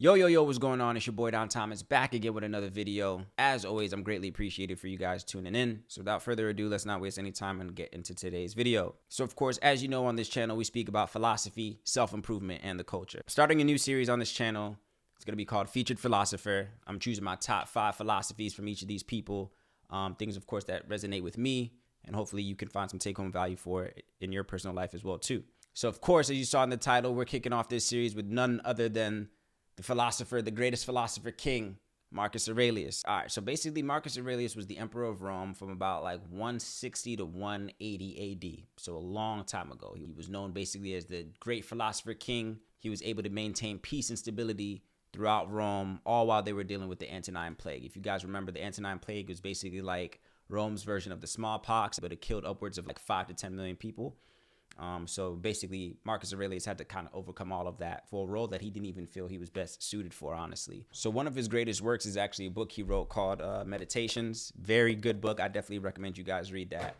Yo, what's going on? It's your boy Don Thomas back again with another video. As always, I'm greatly appreciated for you guys tuning in. So without further ado, let's not waste any time and get into today's video. So of course, as you know, on this channel, we speak about philosophy, self-improvement, and the culture. Starting a new series on this channel. It's going to be called Featured Philosopher. I'm choosing my top 5 philosophies from each of these people. Things, of course, that resonate with me. And hopefully you can find some take-home value for it in your personal life as well, too. So of course, as you saw in the title, we're kicking off this series with none other than the philosopher, the greatest philosopher king, Marcus Aurelius. All right, so basically Marcus Aurelius was the emperor of Rome from about like 160 to 180 AD, so a long time ago. He was known basically as the great philosopher king. He was able to maintain peace and stability throughout Rome, all while they were dealing with the Antonine Plague. If you guys remember, the Antonine Plague was basically like Rome's version of the smallpox, but it killed upwards of like 5 to 10 million people. So basically, Marcus Aurelius had to kind of overcome all of that for a role that he didn't even feel he was best suited for, honestly. So one of his greatest works is actually a book he wrote called Meditations. Very good book. I definitely recommend you guys read that.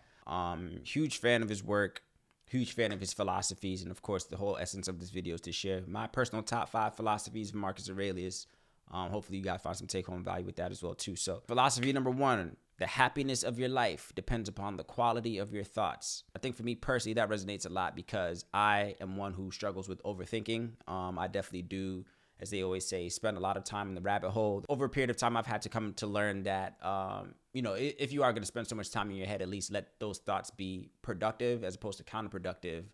Huge fan of his work, huge fan of his philosophies. And of course, the whole essence of this video is to share my personal top 5 philosophies of Marcus Aurelius. Hopefully you guys find some take-home value with that as well, too. So philosophy number 1. The happiness of your life depends upon the quality of your thoughts. I think for me personally, that resonates a lot because I am one who struggles with overthinking. I definitely do, as they always say, spend a lot of time in the rabbit hole. Over a period of time, I've had to come to learn that, if you are going to spend so much time in your head, at least let those thoughts be productive as opposed to counterproductive.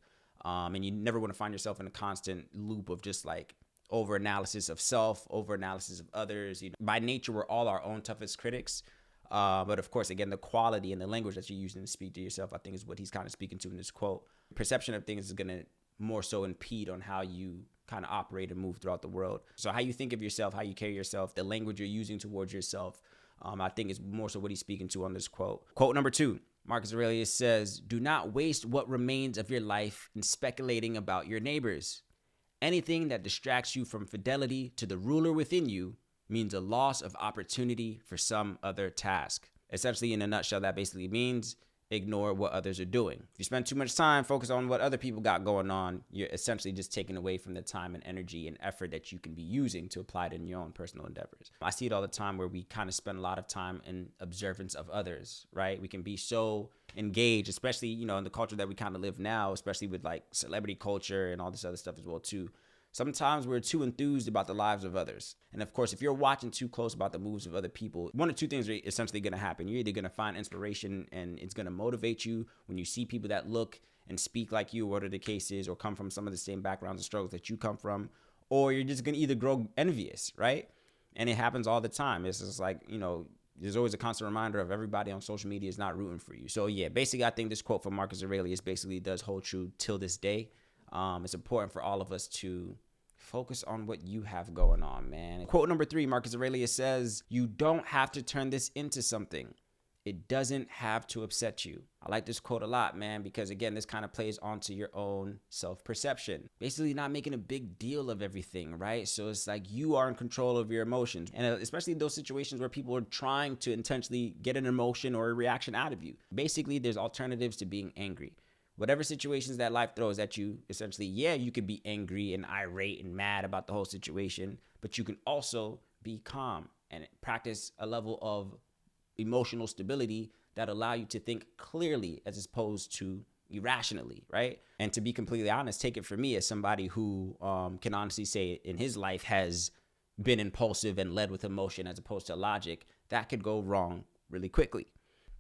And you never want to find yourself in a constant loop of just like over-analysis of self, over-analysis of others. By nature, we're all our own toughest critics. But of course, again, the quality and the language that you're using to speak to yourself, I think is what he's kind of speaking to in this quote. Perception of things is going to more so impede on how you kind of operate and move throughout the world. So how you think of yourself, how you carry yourself, the language you're using towards yourself, I think is more so what he's speaking to on this quote. Quote number 2, Marcus Aurelius says, "Do not waste what remains of your life in speculating about your neighbors. Anything that distracts you from fidelity to the ruler within you means a loss of opportunity for some other task." Essentially, in a nutshell, that basically means ignore what others are doing. If you spend too much time focused on what other people got going on, you're essentially just taking away from the time and energy and effort that you can be using to apply it in your own personal endeavors. I see it all the time where we kind of spend a lot of time in observance of others, right? We can be so engaged, especially, in the culture that we kind of live now, especially with like celebrity culture and all this other stuff as well too. Sometimes we're too enthused about the lives of others. And of course, if you're watching too close about the moves of other people, one of two things are essentially going to happen. You're either going to find inspiration and it's going to motivate you when you see people that look and speak like you, whatever the case is, or come from some of the same backgrounds and struggles that you come from, or you're just going to either grow envious, right? And it happens all the time. It's just like, there's always a constant reminder of everybody on social media is not rooting for you. So yeah, basically, I think this quote from Marcus Aurelius basically does hold true till this day. It's important for all of us to focus on what you have going on, man. Quote number 3, Marcus Aurelius says, "You don't have to turn this into something. It doesn't have to upset you." I like this quote a lot, man, because again, this kind of plays onto your own self-perception. Basically not making a big deal of everything, right? So it's like you are in control of your emotions. And especially those situations where people are trying to intentionally get an emotion or a reaction out of you. Basically, there's alternatives to being angry. Whatever situations that life throws at you, essentially, yeah, you could be angry and irate and mad about the whole situation, but you can also be calm and practice a level of emotional stability that allow you to think clearly as opposed to irrationally, right? And to be completely honest, take it from me as somebody who can honestly say in his life has been impulsive and led with emotion as opposed to logic, that could go wrong really quickly.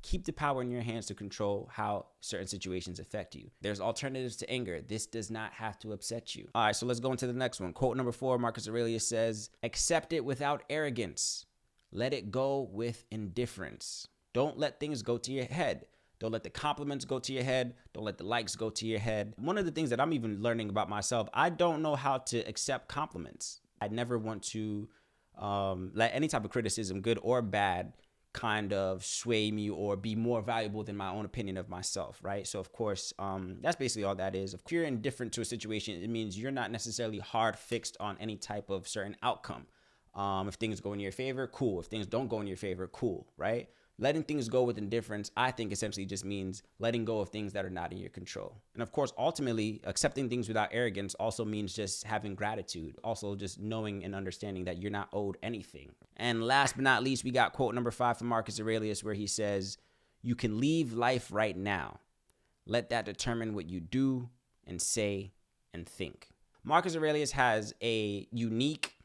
Keep the power in your hands to control how certain situations affect you. There's alternatives to anger. This does not have to upset you. All right, so let's go into the next one. Quote number 4, Marcus Aurelius says, "Accept it without arrogance. Let it go with indifference." Don't let things go to your head. Don't let the compliments go to your head. Don't let the likes go to your head. One of the things that I'm even learning about myself, I don't know how to accept compliments. I never want to let any type of criticism, good or bad, kind of sway me or be more valuable than my own opinion of myself, right? So of course, that's basically all that is. If you're indifferent to a situation, it means you're not necessarily hard fixed on any type of certain outcome. If things go in your favor, cool. If things don't go in your favor, cool, right? letting things go with indifference, I think essentially just means letting go of things that are not in your control. And of course, ultimately, accepting things without arrogance also means just having gratitude. Also just knowing and understanding that you're not owed anything. And last but not least, we got quote number 5 from Marcus Aurelius, where he says, "You can leave life right now. Let that determine what you do and say and think." Marcus Aurelius has a unique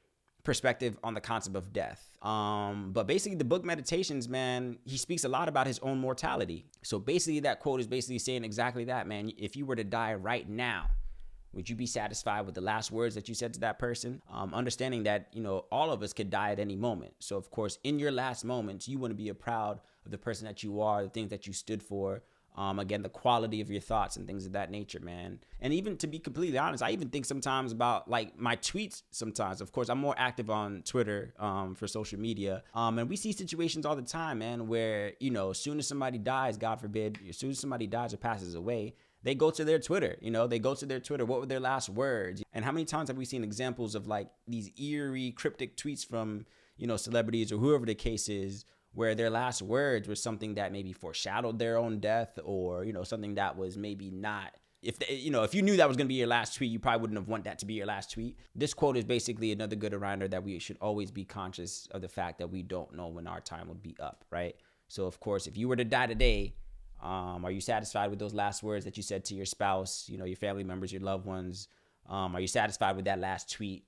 perspective on the concept of death. But basically the book Meditations, man, he speaks a lot about his own mortality. So basically that quote is basically saying exactly that, man. If you were to die right now, would you be satisfied with the last words that you said to that person? Understanding that, all of us could die at any moment. So of course, in your last moments, you want to be proud of the person that you are, the things that you stood for. Again, the quality of your thoughts and things of that nature, man. And even to be completely honest, I even think sometimes about like my tweets sometimes. Of course, I'm more active on Twitter for social media. And we see situations all the time, man, where, as soon as somebody dies, God forbid, as soon as somebody dies or passes away, they go to their Twitter, they go to their Twitter. What were their last words? And how many times have we seen examples of like these eerie, cryptic tweets from, celebrities or whoever the case is, where their last words were something that maybe foreshadowed their own death, or, something that was maybe not, if you knew that was going to be your last tweet, you probably wouldn't have want that to be your last tweet. This quote is basically another good reminder that we should always be conscious of the fact that we don't know when our time will be up, right? So of course, if you were to die today, are you satisfied with those last words that you said to your spouse, your family members, your loved ones? Are you satisfied with that last tweet?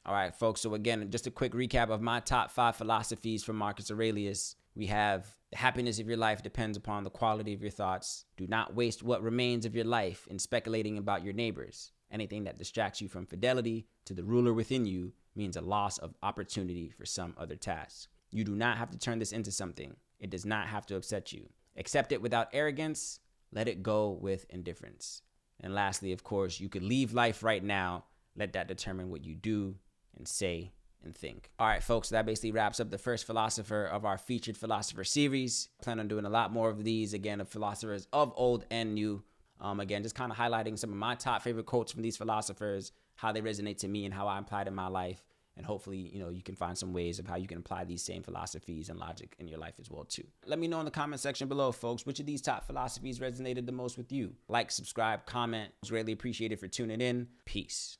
All right, folks. So again, just a quick recap of my top 5 philosophies from Marcus Aurelius. We have: the happiness of your life depends upon the quality of your thoughts. Do not waste what remains of your life in speculating about your neighbors. Anything that distracts you from fidelity to the ruler within you means a loss of opportunity for some other task. You do not have to turn this into something. It does not have to upset you. Accept it without arrogance. Let it go with indifference. And lastly, of course, you could leave life right now. Let that determine what you do and say and think. All right, folks, that basically wraps up the first philosopher of our featured philosopher series. Plan on doing a lot more of these, again, of philosophers of old and new. Again, just kind of highlighting some of my top favorite quotes from these philosophers, how they resonate to me and how I apply it in my life. And hopefully, you can find some ways of how you can apply these same philosophies and logic in your life as well, too. Let me know in the comment section below, folks, which of these top philosophies resonated the most with you. Like, subscribe, comment. It's greatly appreciated for tuning in. Peace.